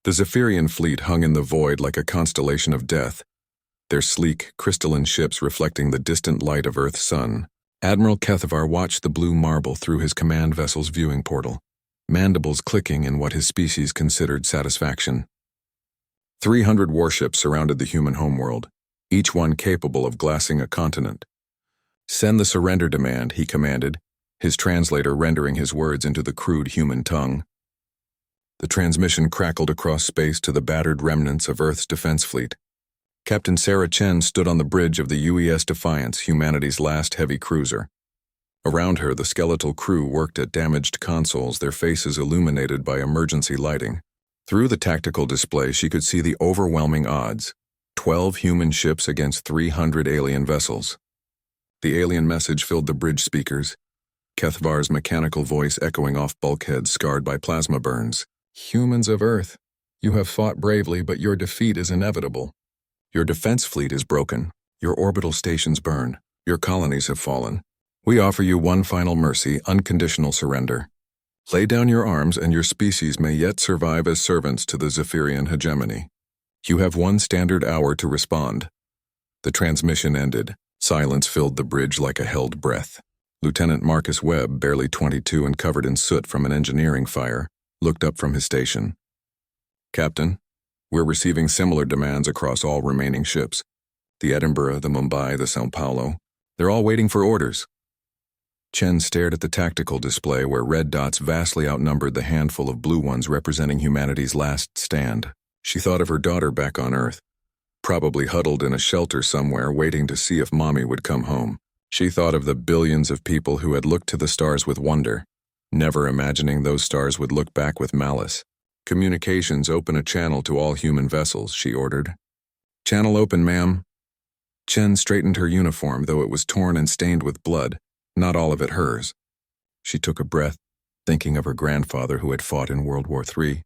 The Zephyrian fleet hung in the void like a constellation of death, their sleek, crystalline ships reflecting the distant light of Earth's sun. Admiral Kethvar watched the blue marble through his command vessel's viewing portal, mandibles clicking in what his species considered satisfaction. 300 warships surrounded the human homeworld, each one capable of glassing a continent. "Send the surrender demand," he commanded, his translator rendering his words into the crude human tongue. The transmission crackled across space to the battered remnants of Earth's defense fleet. Captain Sarah Chen stood on the bridge of the UES Defiance, humanity's last heavy cruiser. Around her, the skeletal crew worked at damaged consoles, their faces illuminated by emergency lighting. Through the tactical display, she could see the overwhelming odds: 12 human ships against 300 alien vessels. The alien message filled the bridge speakers, Kethvar's mechanical voice echoing off bulkheads scarred by plasma burns. "Humans of Earth, you have fought bravely, but your defeat is inevitable. Your defense fleet is broken, your orbital stations burn, your colonies have fallen. We offer you one final mercy, unconditional surrender. Lay down your arms and your species may yet survive as servants to the Zephyrian hegemony. You have one standard hour to respond." The transmission ended. Silence filled the bridge like a held breath. Lieutenant Marcus Webb, barely 22 and covered in soot from an engineering fire, looked up from his station. "Captain, we're receiving similar demands across all remaining ships. The Edinburgh, the Mumbai, the São Paulo. They're all waiting for orders." Chen stared at the tactical display where red dots vastly outnumbered the handful of blue ones representing humanity's last stand. She thought of her daughter back on Earth, probably huddled in a shelter somewhere waiting to see if Mommy would come home. She thought of the billions of people who had looked to the stars with wonder, never imagining those stars would look back with malice. "Communications, open a channel to all human vessels," she ordered. "Channel open, ma'am." Chen straightened her uniform, though it was torn and stained with blood, not all of it hers. She took a breath, thinking of her grandfather who had fought in World War III,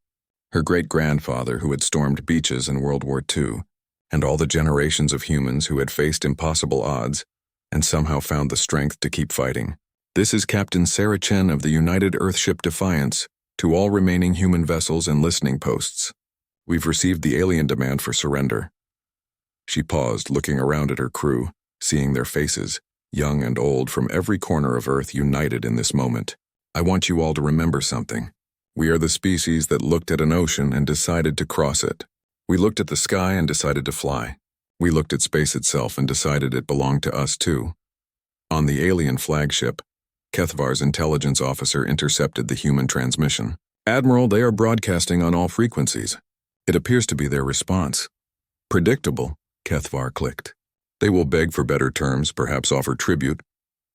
her great-grandfather who had stormed beaches in World War II, and all the generations of humans who had faced impossible odds and somehow found the strength to keep fighting. "This is Captain Sarah Chen of the United Earthship Defiance, to all remaining human vessels and listening posts. We've received the alien demand for surrender." She paused, looking around at her crew, seeing their faces, young and old from every corner of Earth united in this moment. "I want you all to remember something. We are the species that looked at an ocean and decided to cross it. We looked at the sky and decided to fly. We looked at space itself and decided it belonged to us too." On the alien flagship, Kethvar's intelligence officer intercepted the human transmission. "Admiral, they are broadcasting on all frequencies. It appears to be their response." "Predictable," Kethvar clicked. "They will beg for better terms, perhaps offer tribute.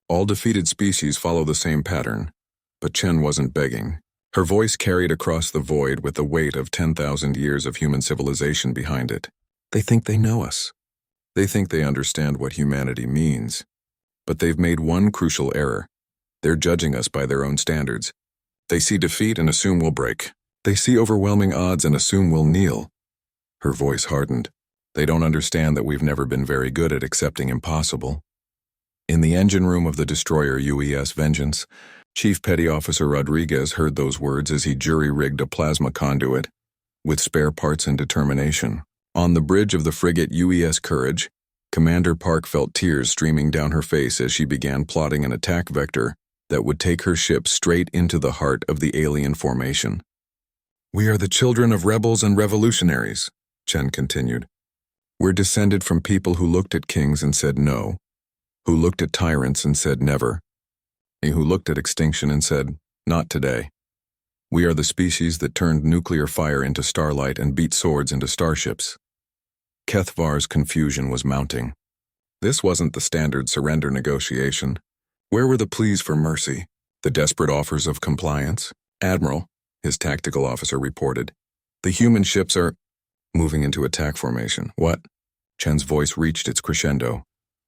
All defeated species follow the same pattern." But Chen wasn't begging. Her voice carried across the void with the weight of 10,000 years of human civilization behind it. "They think they know us. They think they understand what humanity means. But they've made one crucial error. They're judging us by their own standards. They see defeat and assume we'll break. They see overwhelming odds and assume we'll kneel." Her voice hardened. "They don't understand that we've never been very good at accepting impossible." In the engine room of the destroyer UES Vengeance, Chief Petty Officer Rodriguez heard those words as he jury-rigged a plasma conduit, with spare parts and determination. On the bridge of the frigate UES Courage, Commander Park felt tears streaming down her face as she began plotting an attack vector that would take her ship straight into the heart of the alien formation. "We are the children of rebels and revolutionaries," Chen continued. "We're descended from people who looked at kings and said no, who looked at tyrants and said never, and who looked at extinction and said, not today. We are the species that turned nuclear fire into starlight and beat swords into starships." Kethvar's confusion was mounting. This wasn't the standard surrender negotiation. Where were the pleas for mercy, the desperate offers of compliance? "Admiral," his tactical officer reported, "the human ships are moving into attack formation." "What?" Chen's voice reached its crescendo,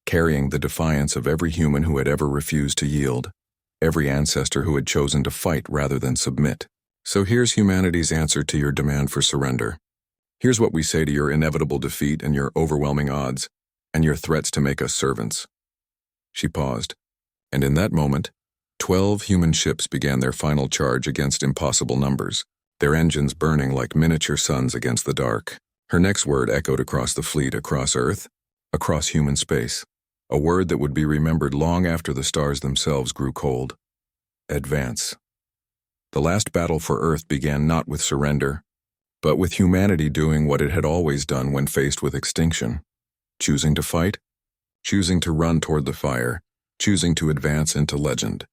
carrying the defiance of every human who had ever refused to yield, every ancestor who had chosen to fight rather than submit. "So here's humanity's answer to your demand for surrender. Here's what we say to your inevitable defeat and your overwhelming odds, and your threats to make us servants." She paused, and in that moment, 12 human ships began their final charge against impossible numbers. their engines burning like miniature suns against the dark. Her next word echoed across the fleet, across Earth, across human space. A word that would be remembered long after the stars themselves grew cold. Advance. The last battle for Earth began not with surrender, but with humanity doing what it had always done when faced with extinction. Choosing to fight, choosing to run toward the fire, choosing to advance into legend.